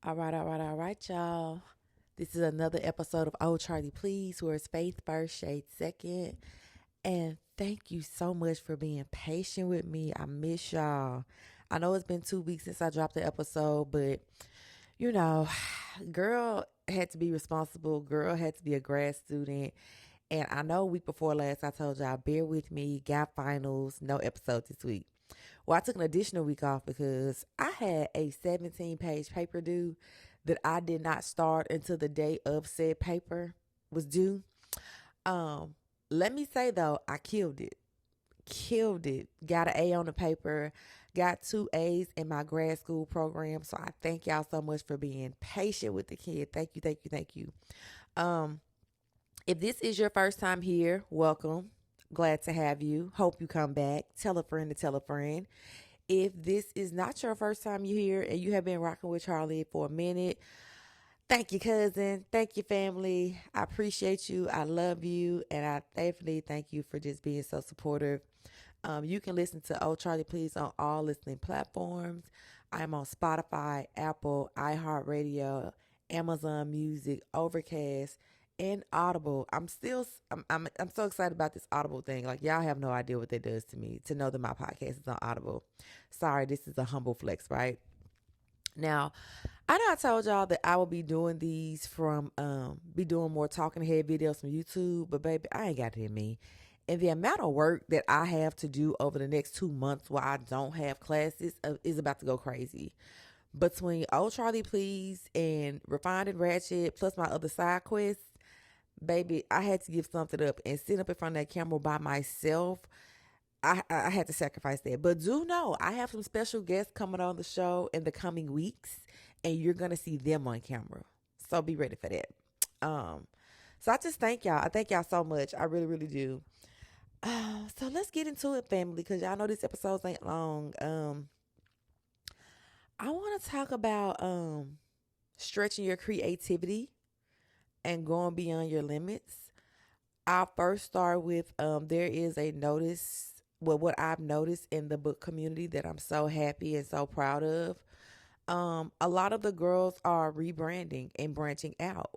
All right, y'all. This is another episode of Oh Charlie Please, where it's faith first, shade second. And thank you so much for being patient with me. I miss y'all. I know it's been 2 weeks since I dropped the episode, but you know, girl had to be responsible. Girl had to be a grad student. And I know week before last, I told y'all, bear with me, got finals, no episode this week. Well, I took an additional week off because I had a 17-page paper due that I did not start until the day of said paper was due. Um, Let me say though, I killed it. Killed it. Got an A on the paper. Got 2 A's in my grad school program. So I thank y'all so much for being patient with the kid. Thank you, thank you, thank you. Um, if this is your first time here, welcome. Glad to have you. Hope you come back. Tell a friend to tell a friend. If this is not your first time you here and you have been rocking with Charlie for a minute, thank you, cousin. Thank you, family. I appreciate you. I love you. And I definitely thank you for just being so supportive. You can listen to Oh Charlie Please on all listening platforms. I'm on Spotify, Apple, iHeartRadio, Amazon Music, Overcast, and Audible. I'm so excited about this Audible thing. Like, y'all have no idea what that does to me to know that my podcast is on Audible. Sorry, this is a humble flex, right? Now, I know I told y'all that I will be doing these be doing more talking head videos from YouTube, but baby, I ain't got it in me. And the amount of work that I have to do over the next 2 months while I don't have classes is about to go crazy. Between Oh Charlie Please and Refined and Ratchet, plus my other side quests, baby, I had to give something up and sit up in front of that camera by myself. I had to sacrifice that. But do know I have some special guests coming on the show in the coming weeks, and you're gonna see them on camera. So be ready for that. Um, so I just thank y'all. I thank y'all so much. I really, really do. So let's get into it, family, because y'all know this episode ain't long. I want to talk about stretching your creativity and going beyond your limits. I'll first start with there is a notice, well, what I've noticed in the book community that I'm so happy and so proud of. A lot of the girls are rebranding and branching out.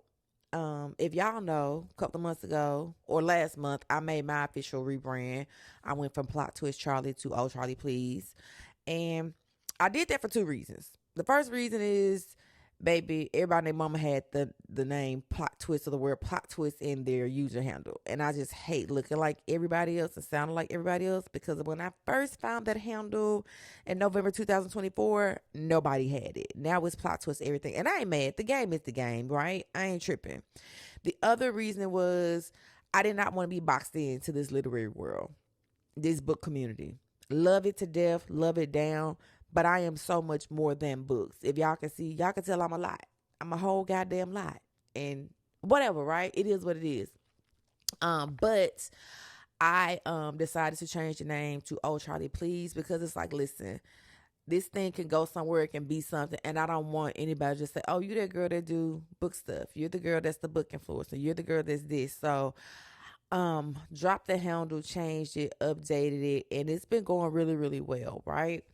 If y'all know, a couple of months ago or last month, I made my official rebrand. I went from Plot Twist Charlie to Oh Charlie Please. And I did that for two reasons. The first reason is, baby, everybody and their mama had the name Plot Twist or the word Plot Twist in their user handle. And I just hate looking like everybody else and sounding like everybody else, because when I first found that handle in November 2024, nobody had it. Now it's Plot Twist everything. And I ain't mad. The game is the game, right? I ain't tripping. The other reason was I did not want to be boxed into this literary world, this book community. Love it to death, love it down, but I am so much more than books. If y'all can see, y'all can tell I'm a lot. I'm a whole goddamn lot. And whatever, right? It is what it is. But I decided to change the name to Oh Charlie Please, because it's like, listen, this thing can go somewhere, it can be something, and I don't want anybody to just say, oh, you that girl that do book stuff. You're the girl that's the book influencer. You're the girl that's this. So dropped the handle, changed it, updated it, and it's been going really, really well, right?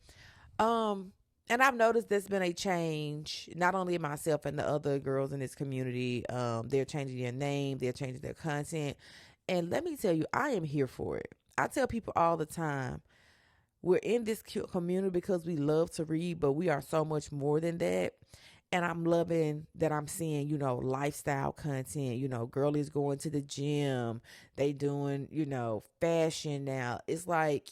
Um, and I've noticed there's been a change, not only in myself and the other girls in this community. They're changing their name, they're changing their content. And let me tell you, I am here for it. I tell people all the time, we're in this community because we love to read, but we are so much more than that. And I'm loving that I'm seeing, lifestyle content, girlies going to the gym, they doing, fashion now. It's like,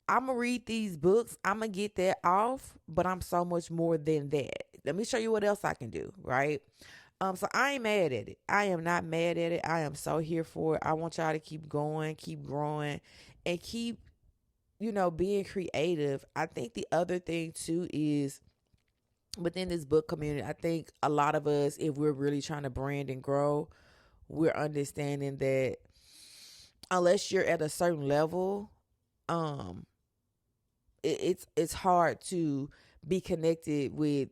I'm going to read these books. I'm going to get that off, but I'm so much more than that. Let me show you what else I can do, right? So I ain't mad at it. I am not mad at it. I am so here for it. I want y'all to keep going, keep growing, and keep, being creative. I think the other thing too is within this book community, I think a lot of us, if we're really trying to brand and grow, we're understanding that unless you're at a certain level, um, it's hard to be connected with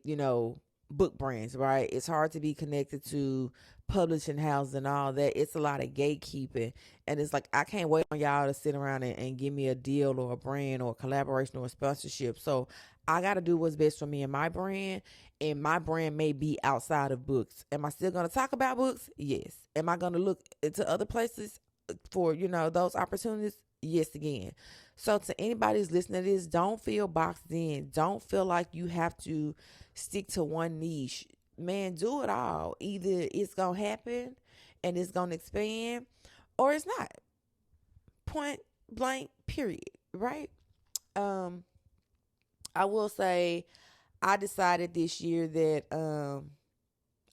book brands, right? It's hard to be connected to publishing houses and all that. It's a lot of gatekeeping, and it's like I can't wait on y'all to sit around and give me a deal or a brand or a collaboration or a sponsorship. So I got to do what's best for me and my brand. And my brand may be outside of books. Am I still going to talk about books? Yes. Am I going to look into other places for, those opportunities? Yes, again. So to anybody who's listening to this, don't feel boxed in. Don't feel like you have to stick to one niche. Man, do it all. Either it's going to happen and it's going to expand, or it's not. Point blank, period. Right? I will say I decided this year that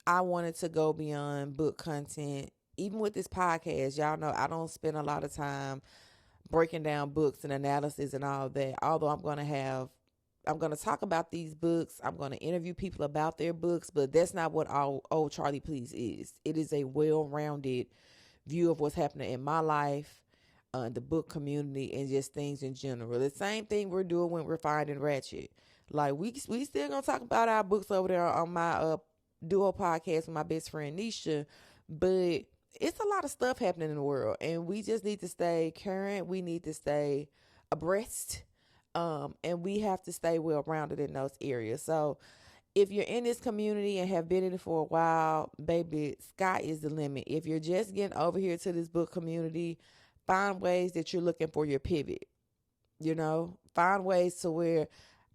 I wanted to go beyond book content. Even with this podcast, y'all know I don't spend a lot of time breaking down books and analysis and all that. Although I'm going to talk about these books. I'm going to interview people about their books, but that's not what Old Charlie Please is. It is a well-rounded view of what's happening in my life, the book community, and just things in general. The same thing we're doing when we're finding Ratchet. Like we still gonna talk about our books over there on my duo podcast with my best friend Nisha, but it's a lot of stuff happening in the world, and we just need to stay current. We need to stay abreast, and we have to stay well rounded in those areas. So if you're in this community and have been in it for a while, baby, sky is the limit. If you're just getting over here to this book community, find ways that you're looking for your pivot. Find ways to where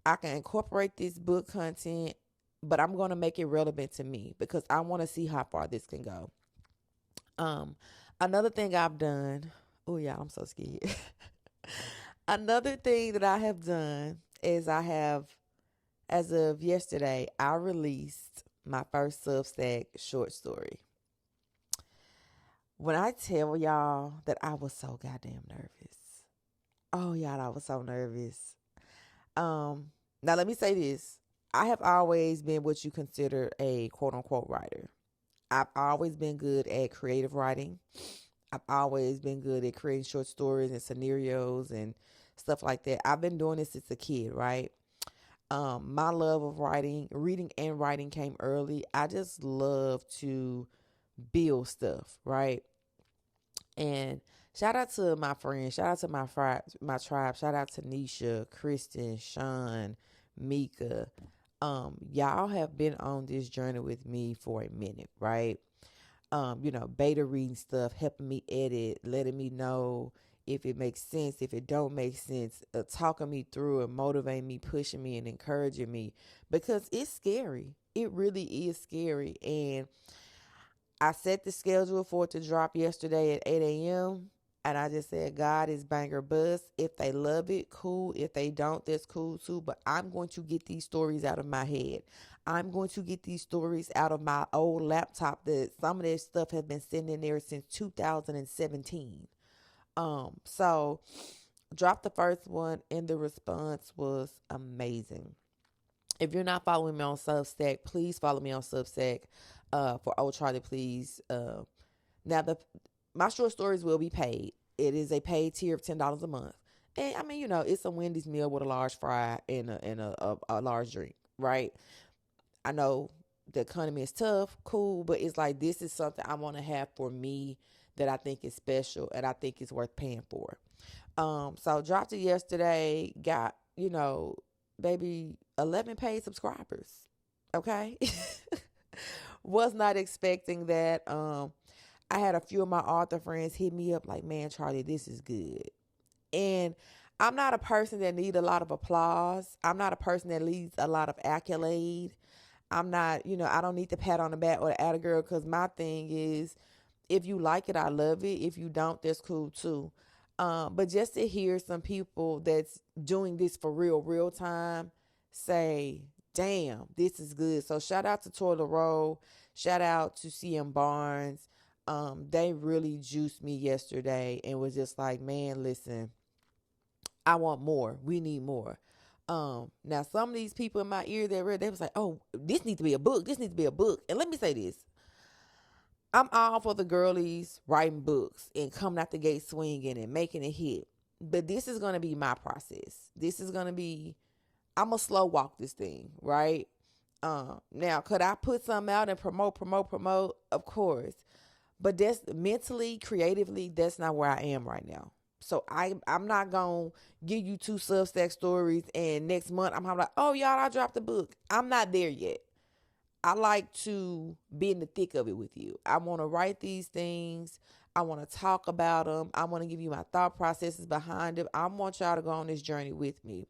I can incorporate this book content, but I'm going to make it relevant to me because I want to see how far this can go. Another thing I've done, oh yeah, I'm so scared. Another thing that I have done is as of yesterday, I released my first Substack short story. When I tell y'all that I was so goddamn nervous. Oh, y'all, I was so nervous. Now let me say this. I have always been what you consider a quote unquote writer. I've always been good at creative writing. I've always been good at creating short stories and scenarios and stuff like that. I've been doing this since a kid, right? My love of reading and writing came early. I just love to build stuff, right? And shout out to my friends, shout out to my tribe, shout out to Nisha, Kristen, Sean, Mika. Y'all have been on this journey with me for a minute, right? Beta reading stuff, helping me edit, letting me know if it makes sense, if it don't make sense, talking me through and motivating me, pushing me and encouraging me, because it's scary. It really is scary. And I set the schedule for it to drop yesterday at 8 a.m. And I just said, God, is banger buzz. If they love it, cool. If they don't, that's cool too. But I'm going to get these stories out of my head. I'm going to get these stories out of my old laptop that some of this stuff has been sitting in there since 2017. So dropped the first one and the response was amazing. If you're not following me on Substack, please follow me on Substack for Old Charlie Please. Now, my short stories will be paid. It is a paid tier of $10 a month. And I mean, it's a Wendy's meal with a large fry and a large drink, right? I know the economy is tough, cool, but it's like this is something I want to have for me that I think is special and I think is worth paying for. So dropped it yesterday, got, maybe 11 paid subscribers. Okay. Was not expecting that. I had a few of my author friends hit me up like, man, Charlie, this is good. And I'm not a person that needs a lot of applause. I'm not a person that needs a lot of accolade. I'm not, I don't need the pat on the back or the atta girl, because my thing is, if you like it, I love it. If you don't, that's cool too. But just to hear some people that's doing this for real time say, damn, this is good. So shout out to Toilet Roll. Shout out to CM Barnes. They really juiced me yesterday and was just like, man, listen, I want more. We need more. Now some of these people in my ear that read, they was like, oh, this needs to be a book. This needs to be a book. And let me say this. I'm all for the girlies writing books and coming out the gate swinging and making a hit. But this is going to be my process. This is going to be, I'm going to slow walk this thing, right? Now, could I put something out and promote? Of course. But that's mentally, creatively, that's not where I am right now. So I'm not going to give you 2 Substack stories and next month I'm like, oh, y'all, I dropped the book. I'm not there yet. I like to be in the thick of it with you. I want to write these things. I want to talk about them. I want to give you my thought processes behind it. I want y'all to go on this journey with me.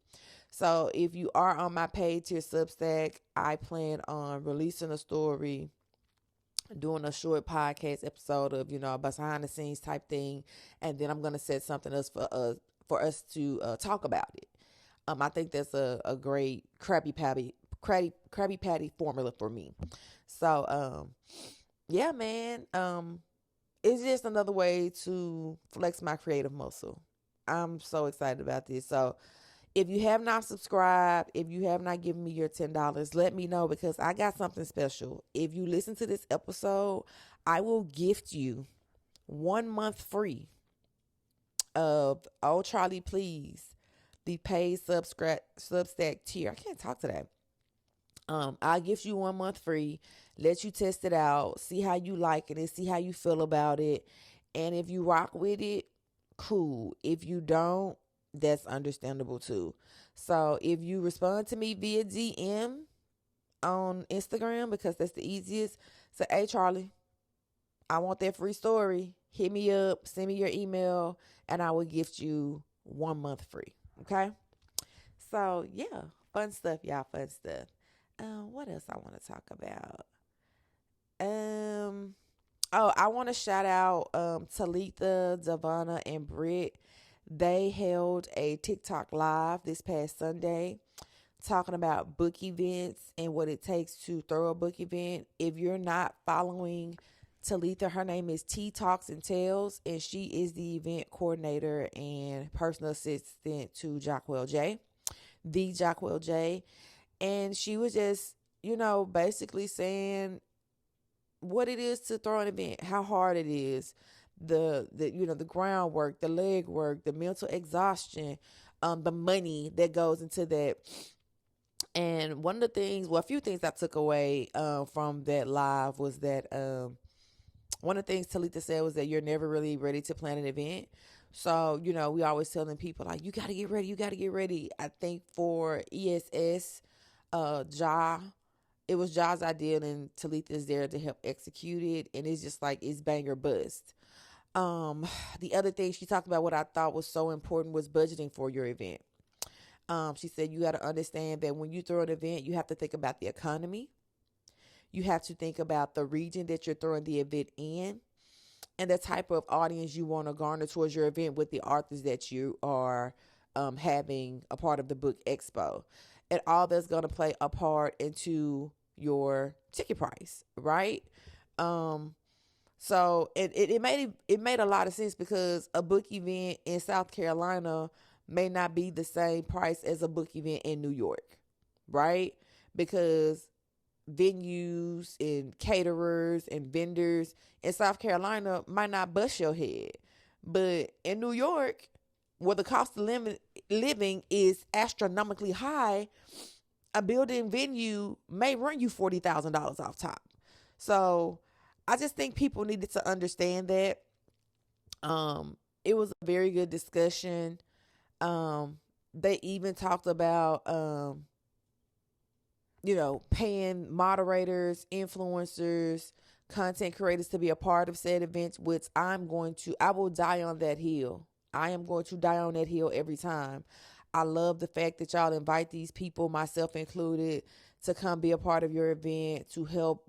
So if you are on my paid tier Substack, I plan on releasing a story, doing a short podcast episode of, behind the scenes type thing. And then I'm going to set something else for us to talk about it. I think that's a great Krabby Patty formula for me. So, yeah, man. It's just another way to flex my creative muscle. I'm so excited about this. So, if you have not subscribed, if you have not given me your $10, let me know because I got something special. If you listen to this episode, I will gift you 1 month free of Oh Charlie Please, the paid Substack tier. I can't talk today. I'll give you 1 month free, let you test it out, see how you like it, and see how you feel about it. And if you rock with it, cool. If you don't, that's understandable too. So if you respond to me via DM on Instagram, because that's the easiest, say, hey, Charlie, I want that free story. Hit me up, send me your email, and I will gift you 1 month free. Okay? So, yeah, fun stuff, y'all, fun stuff. What else I want to talk about? I want to shout out Talitha, Davana, and Britt. They held a TikTok live this past Sunday talking about book events and what it takes to throw a book event. If you're not following Talitha, her name is T Talks and Tales, and she is the event coordinator and personal assistant to Jockwell J, the Jockwell J. And she was just, basically saying what it is to throw an event, how hard it is, the groundwork, the leg work, the mental exhaustion, the money that goes into that. And one of the things, a few things I took away from that live was that one of the things Talitha said was that you're never really ready to plan an event. So, we always telling people like, you got to get ready. I think for ESS, it was Ja's idea and Talitha's there to help execute it. And it's just like, it's bang or bust. The other thing she talked about, what I thought was so important, was budgeting for your event. She said, you got to understand that when you throw an event, you have to think about the economy. You have to think about the region that you're throwing the event in and the type of audience you want to garner towards your event with the authors that you are having a part of the book expo. And all that's going to play a part into your ticket price, right? So it made a lot of sense because a book event in South Carolina may not be the same price as a book event in New York, right? Because venues and caterers and vendors in South Carolina might not bust your head. But in New York, where the cost of living is astronomically high, a building venue may run you $40,000 off top. So I just think people needed to understand that. It was a very good discussion. They even talked about, paying moderators, influencers, content creators to be a part of said events, which I will die on that hill. I am going to die on that hill every time. I love the fact that y'all invite these people, myself included, to come be a part of your event, to help,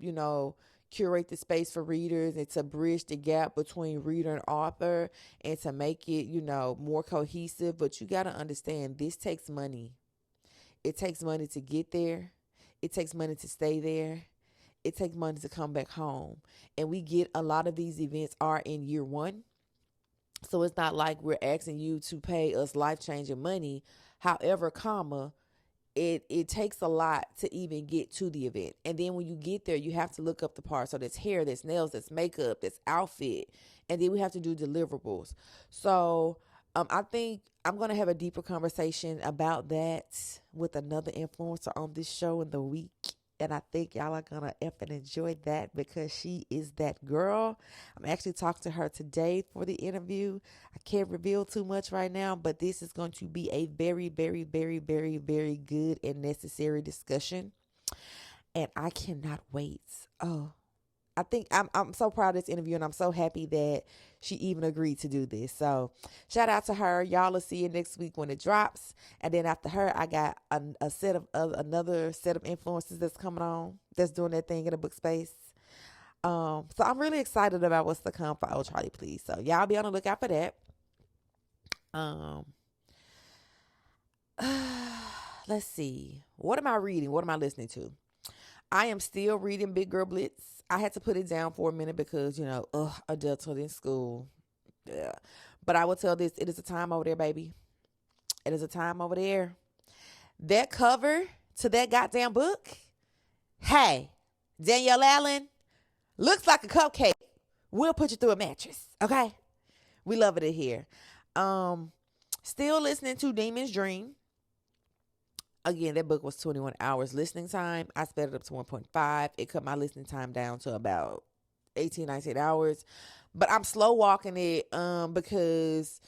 curate the space for readers and to bridge the gap between reader and author and to make it, more cohesive. But you got to understand, this takes money. It takes money to get there. It takes money to stay there. It takes money to come back home. And we get a lot of these events are in year one. So it's not like we're asking you to pay us life-changing money. However, it takes a lot to even get to the event. And then when you get there, you have to look up the parts. So there's hair, there's nails, there's makeup, there's outfit. And then we have to do deliverables. So I think I'm going to have a deeper conversation about that with another influencer on this show in the week. And I think y'all are going to effing enjoy that because she is that girl. I'm actually talking to her today for the interview. I can't reveal too much right now, but this is going to be a very, very, very, very, very good and necessary discussion. And I cannot wait. Oh, I think I'm so proud of this interview, and I'm so happy that she even agreed to do this. So shout out to her. Y'all will see it next week when it drops. And then after her, I got another set of influencers that's coming on, that's doing that thing in the book space. So I'm really excited about what's to come for Oh Charlie Please. So y'all be on the lookout for that. Let's see. What am I reading? What am I listening to? I am still reading Big Girl Blitz. I had to put it down for a minute because, adulthood in school. Yeah. But I will tell this, it is a time over there, baby. It is a time over there. That cover to that goddamn book, hey, Danielle Allen, looks like a cupcake. We'll put you through a mattress, okay? We love it in here. Still listening to Demon's Dream. Again, that book was 21 hours listening time. I sped it up to 1.5. It cut my listening time down to about 18, 19 hours. But I'm slow walking it because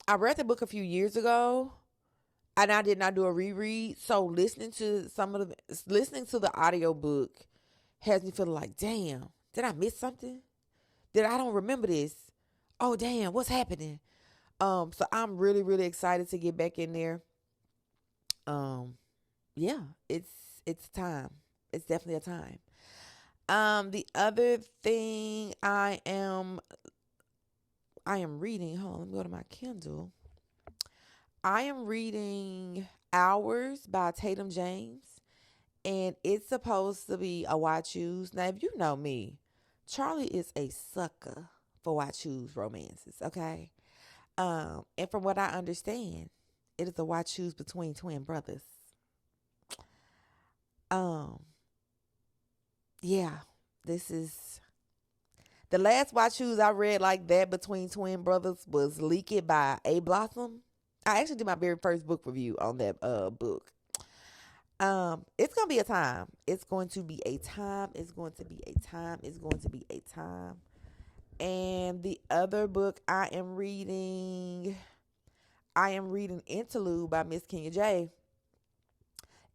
I read the book a few years ago and I did not do a reread. So listening to the audio book has me feeling like, damn, did I miss something? I don't remember this. Oh, damn, what's happening? So I'm really, really excited to get back in there. Yeah, it's time. It's definitely a time. The other thing I am reading, hold on, let me go to my Kindle. I am reading Hours by Tatum James, and it's supposed to be a why choose. Now, if you know me, Charlie is a sucker for why choose romances, okay? And from what I understand, it is a why choose between twin brothers. Yeah, this is the last why choose I read like that between twin brothers was Leak It by A Blossom. I actually did my very first book review on that book. It's gonna be a time. It's going to be a time. It's going to be a time. It's going to be a time. And the other book I am reading Interlude by Miss Kenya J.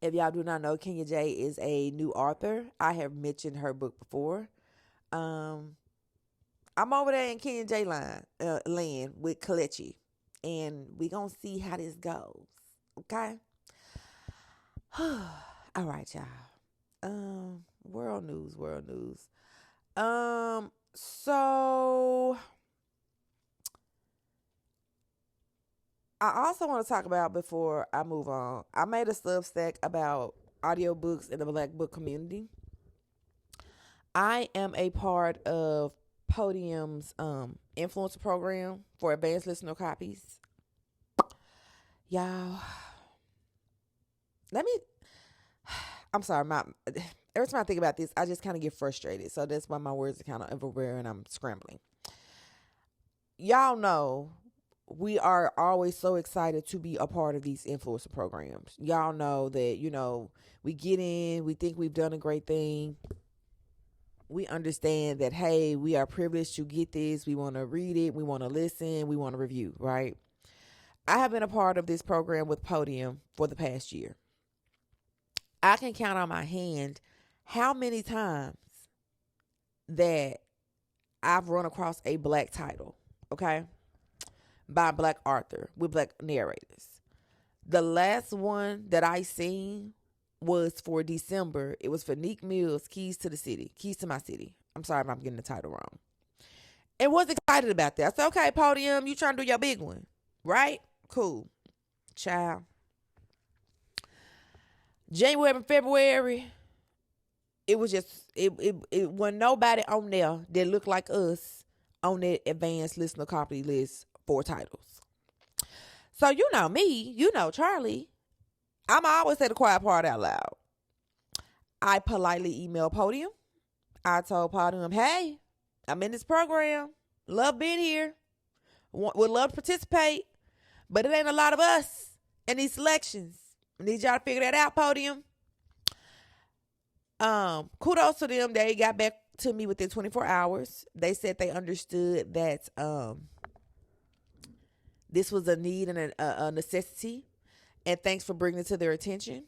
If y'all do not know, Kenya J is a new author. I have mentioned her book before. I'm over there in Kenya J land with Kalechi, and we gonna see how this goes. Okay. All right, y'all. World news. So I also want to talk about, before I move on, I made a Substack about audiobooks in the Black book community. I am a part of Podium's influencer program for advanced listener copies. Y'all, I'm sorry, every time I think about this, I just kind of get frustrated. So that's why my words are kind of everywhere and I'm scrambling. Y'all know we are always so excited to be a part of these influencer programs. Y'all know that, we get in, we think we've done a great thing. We understand that, hey, we are privileged to get this. We want to read it. We want to listen. We want to review, right? I have been a part of this program with Podium for the past year. I can count on my hand how many times that I've run across a Black title, okay, by a Black author with Black narrators. The last one that I seen was for December. It was for Neek Mills, Keys to My City. I'm sorry if I'm getting the title wrong. And was excited about that. I said, okay, Podium, you trying to do your big one, right? Cool. Child. January and February, it was just, it wasn't nobody on there that looked like us on that advanced listener copy list for titles. So you know me, you know Charlie. I'm always say the quiet part out loud. I politely emailed Podium. I told Podium, hey, I'm in this program. Love being here. Would love to participate. But it ain't a lot of us in these selections. I need y'all to figure that out, Podium. Kudos to them. They got back to me within 24 hours. They said they understood that this was a need and a necessity, and thanks for bringing it to their attention.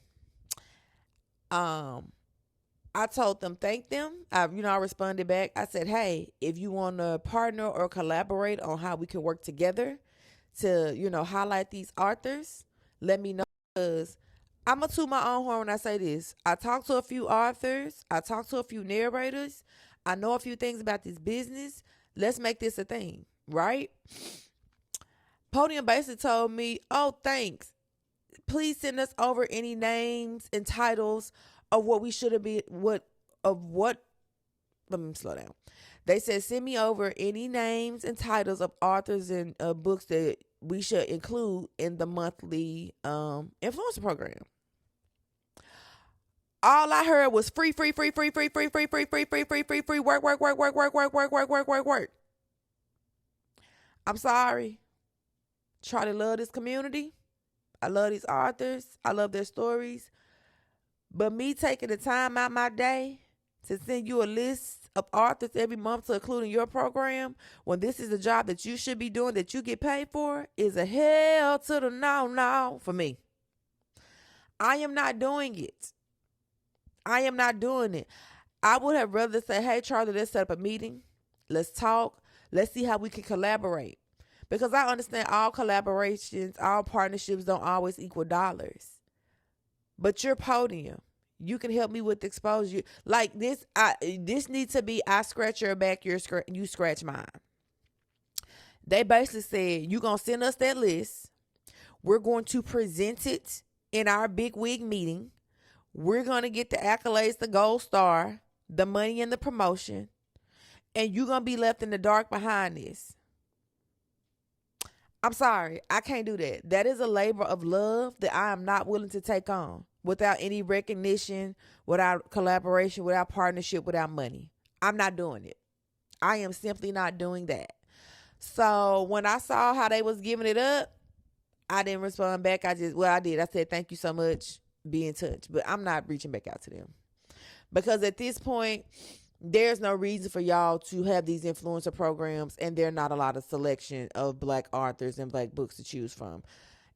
I told them thank them. I responded back. I said, hey, if you want to partner or collaborate on how we can work together to, highlight these authors, let me know. Because I'm going to toot my own horn when I say this. I talked to a few authors. I talked to a few narrators. I know a few things about this business. Let's make this a thing, right? Podium basically told me, oh, thanks. Please send us over any names and titles of what we should have been, let me slow down. They said, send me over any names and titles of authors and books that we should include in the monthly influencer program. All I heard was free, work. I'm sorry. Try to love this community. I love these authors. I love their stories. But me taking the time out my day to send you a list of authors every month to include in your program, when this is a job that you should be doing, that you get paid for, is a hell to the no for me. I am not doing it. I am not doing it. I would have rather say, hey, Charlie, let's set up a meeting. Let's talk. Let's see how we can collaborate. Because I understand all collaborations, all partnerships don't always equal dollars. But your Podium, you can help me with exposure. Like this, this needs to be, I scratch your back, you scratch mine. They basically said, you're going to send us that list. We're going to present it in our big wig meeting. We're going to get the accolades, the gold star, the money and the promotion. And you're going to be left in the dark behind this. I'm sorry, I can't do that. That is a labor of love that I am not willing to take on without any recognition, without collaboration, without partnership, without money. I'm not doing it. I am simply not doing that. So when I saw how they was giving it up, I didn't respond back. I did. I said, thank you so much. Be in touch. But I'm not reaching back out to them. Because at this point, there's no reason for y'all to have these influencer programs, and there are not a lot of selection of Black authors and Black books to choose from.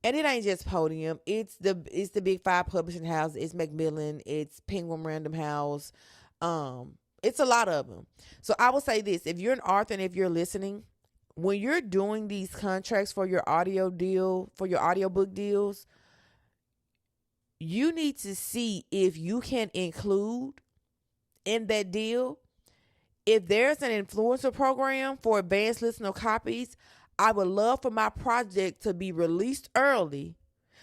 And it ain't just Podium. It's the big 5 publishing houses. It's Macmillan. It's Penguin Random House. It's a lot of them. So I will say this: if you're an author and if you're listening, when you're doing these contracts for your audio deal, for your audiobook deals, you need to see if you can include in that deal, if there's an influencer program for advanced listener copies, I would love for my project to be released early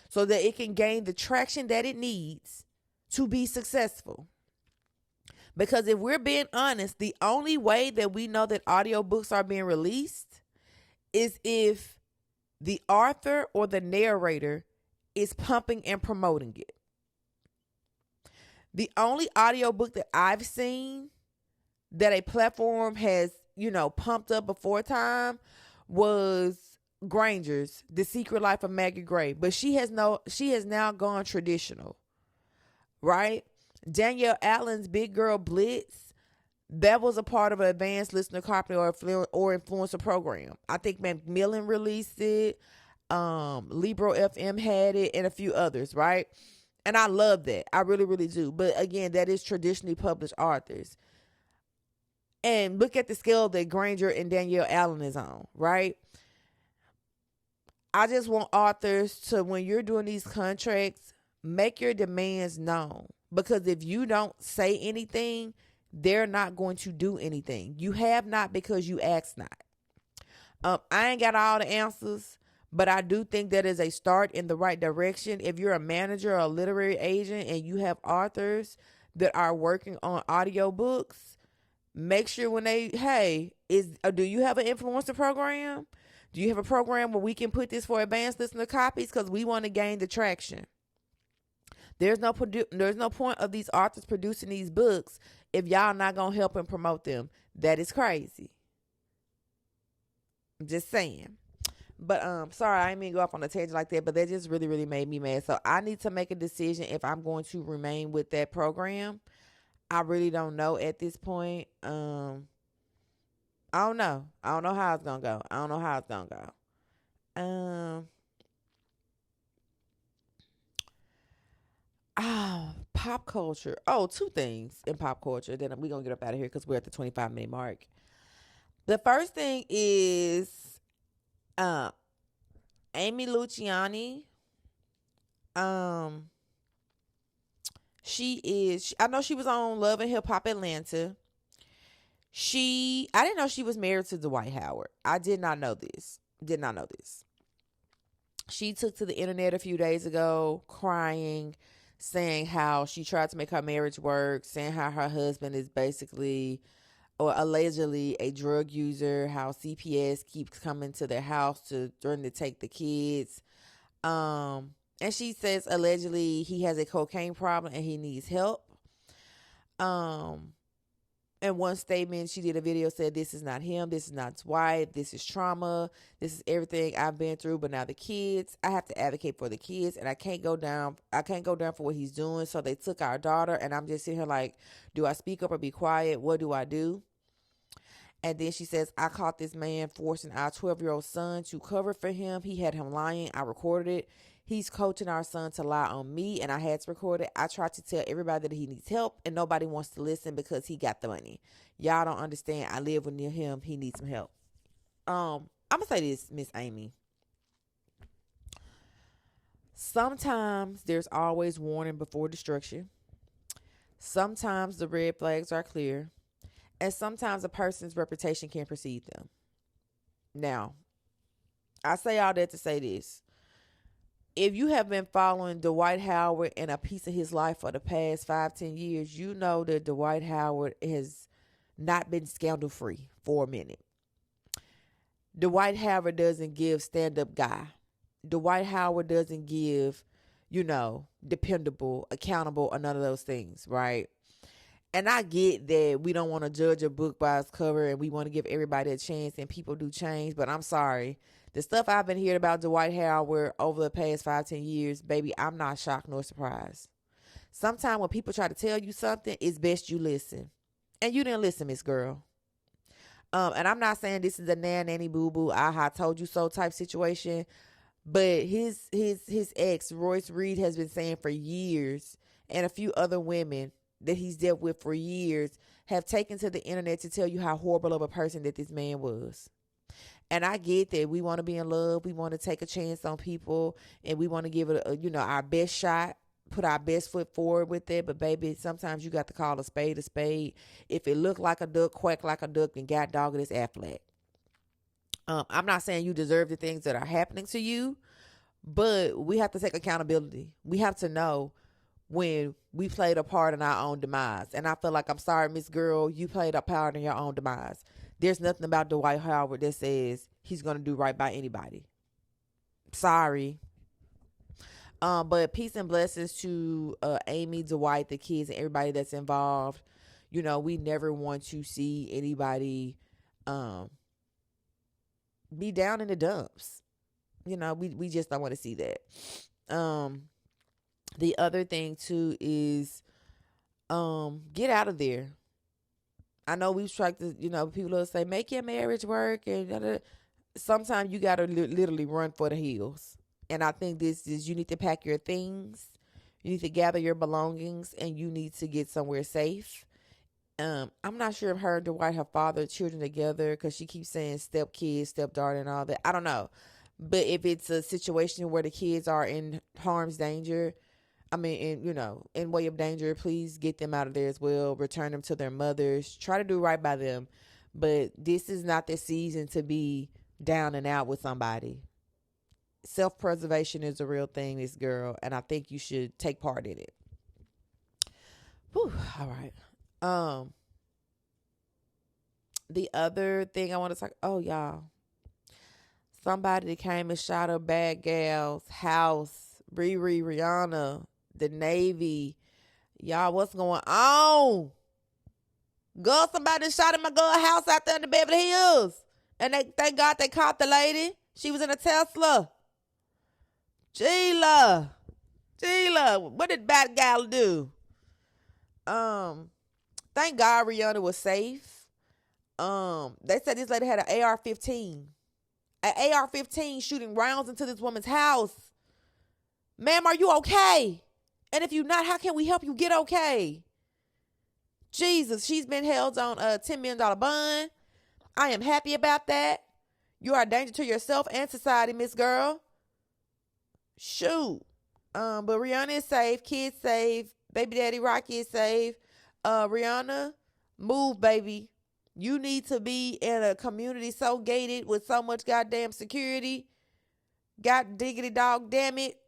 so that it can gain the traction that it needs to be successful. Because if we're being honest, the only way that we know that audiobooks are being released is if the author or the narrator is pumping and promoting it. The only audiobook that I've seen that a platform has, pumped up before time was Granger's The Secret Life of Maggie Gray. But she has now gone traditional, right? Danielle Allen's Big Girl Blitz, that was a part of an advanced listener copy or influencer program. I think Macmillan released it. Libro FM had it, and a few others, right? And I love that. I really, really do. But again, that is traditionally published authors. And look at the scale that Granger and Danielle Allen is on, right? I just want authors to, when you're doing these contracts, make your demands known. Because if you don't say anything, they're not going to do anything. You have not because you ask not. I ain't got all the answers, but I do think that is a start in the right direction. If you're a manager or a literary agent and you have authors that are working on audiobooks, make sure when do you have an influencer program? Do you have a program where we can put this for advanced listener copies? Because we want to gain the traction. There's no point of these authors producing these books if y'all not going to help and promote them. That is crazy. I'm just saying. But sorry, I didn't mean to go off on a tangent like that, but that just really, really made me mad. So I need to make a decision if I'm going to remain with that program. I really don't know at this point. I don't know. I don't know how it's gonna go. I don't know how it's gonna go. Pop culture. Oh, two things in pop culture. Then we're gonna get up out of here because we're at the 25-minute mark. The first thing is uh Amy Luciani. Um I know she was on Love and Hip Hop Atlanta. I didn't know she was married to Dwight Howard. I did not know this. She took to the internet a few days ago crying, saying how she tried to make her marriage work, saying how her husband is basically or allegedly a drug user, how CPS keeps coming to their house to threaten to take the kids. And she says allegedly he has a cocaine problem and he needs help. In one statement, she did a video, said, "This is not him. This is not his wife. This is trauma. This is everything I've been through. But now the kids, I have to advocate for the kids, and I can't go down. I can't go down for what he's doing. So they took our daughter, and I'm just sitting here like, do I speak up or be quiet? What do I do?" And then she says, "I caught this man forcing our 12-year-old son to cover for him. He had him lying. I recorded it. He's coaching our son to lie on me, and I had to record it. I tried to tell everybody that he needs help, and nobody wants to listen because he got the money. Y'all don't understand. I live with him. He needs some help." I'm gonna say this, Miss Amy. Sometimes there's always warning before destruction. Sometimes the red flags are clear, and sometimes a person's reputation can precede them. Now, I say all that to say this. If you have been following Dwight Howard and a piece of his life for the past 5-10 years, you know that Dwight Howard has not been scandal free for a minute. Dwight Howard doesn't give stand-up guy. Dwight Howard doesn't give, dependable, accountable, or none of those things, right? And I get that we don't want to judge a book by its cover and we want to give everybody a chance and people do change, but I'm sorry. The stuff I've been hearing about Dwight Howard over the past 5-10 years, baby, I'm not shocked nor surprised. Sometimes when people try to tell you something, it's best you listen. And you didn't listen, Miss Girl. And I'm not saying this is a nanny boo-boo, aha, told you so type situation. But his ex, Royce Reed, has been saying for years, and a few other women that he's dealt with for years have taken to the internet to tell you how horrible of a person that this man was. And I get that we want to be in love. We want to take a chance on people and we want to give it, our best shot, put our best foot forward with it. But baby, sometimes you got to call a spade a spade. If it look like a duck, quack like a duck, then god dog it is Affleck. I'm not saying you deserve the things that are happening to you, but we have to take accountability. We have to know when we played a part in our own demise. And I feel like, I'm sorry, Miss Girl, you played a part in your own demise. There's nothing about Dwight Howard that says he's going to do right by anybody. Sorry. But peace and blessings to Amy, Dwight, the kids, and everybody that's involved. We never want to see anybody be down in the dumps. We just don't want to see that. The other thing too is get out of there. I know we've tried to, people will say, make your marriage work. And sometimes you got to literally run for the hills. And I think this is, you need to pack your things. You need to gather your belongings and you need to get somewhere safe. I'm not sure if her and Dwight have fathered children together because she keeps saying stepkids, stepdaughter and all that. I don't know. But if it's a situation where the kids are in harm's danger, in way of danger, please get them out of there as well. Return them to their mothers. Try to do right by them. But this is not the season to be down and out with somebody. Self-preservation is a real thing, Miss Girl, and I think you should take part in it. Whew, all right. The other thing I want to talk, y'all. Somebody that came and shot a bad gal's house. Riri, Rihanna, the Navy. Y'all, what's going on? Girl, somebody shot in my girl house out there in the Beverly Hills. And thank God they caught the lady. She was in a Tesla. Sheila, what did bad gal do? Thank God Rihanna was safe. They said this lady had an AR-15. An AR-15 shooting rounds into this woman's house. Ma'am, are you okay? And if you're not, how can we help you get okay? Jesus, she's been held on a $10 million bond. I am happy about that. You are a danger to yourself and society, Miss Girl. Shoot. But Rihanna is safe. Kids safe. Baby daddy Rocky is safe. Rihanna, move, baby. You need to be in a community so gated with so much goddamn security. God diggity dog, damn it.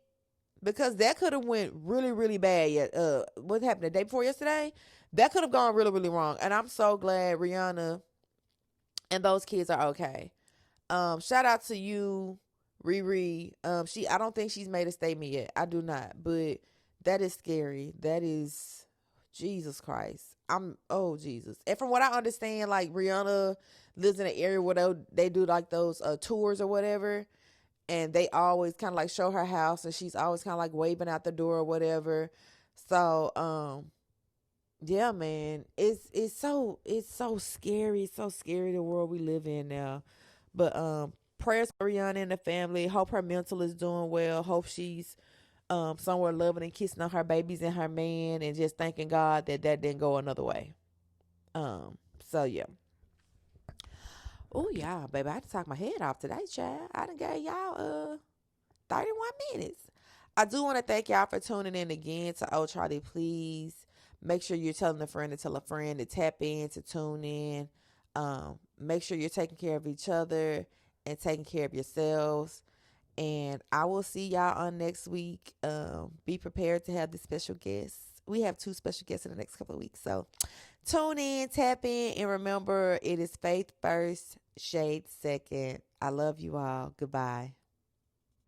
Because that could have went really, really bad. What happened the day before yesterday? That could have gone really, really wrong. And I'm so glad Rihanna and those kids are okay. Shout out to you, Riri. I don't think she's made a statement yet. I do not. But that is scary. That is Jesus Christ. Jesus. And from what I understand, like Rihanna lives in an area where they do like those tours or whatever. And they always kind of like show her house, and she's always kind of like waving out the door or whatever. So, yeah, man, it's so scary. It's so scary the world we live in now. But prayers for Rihanna and the family. Hope her mental is doing well. Hope she's somewhere loving and kissing on her babies and her man, and just thanking God that didn't go another way. So yeah. Oh, yeah, baby, I had to talk my head off today, child. I done gave y'all 31 minutes. I do want to thank y'all for tuning in again to Oh Charlie Please. Make sure you're telling a friend to tell a friend to tap in, to tune in. Make sure you're taking care of each other and taking care of yourselves. And I will see y'all on next week. Be prepared to have the special guests. We have 2 special guests in the next couple of weeks. So tune in, tap in, and remember, it is faith first, shade second. I love you all. Goodbye.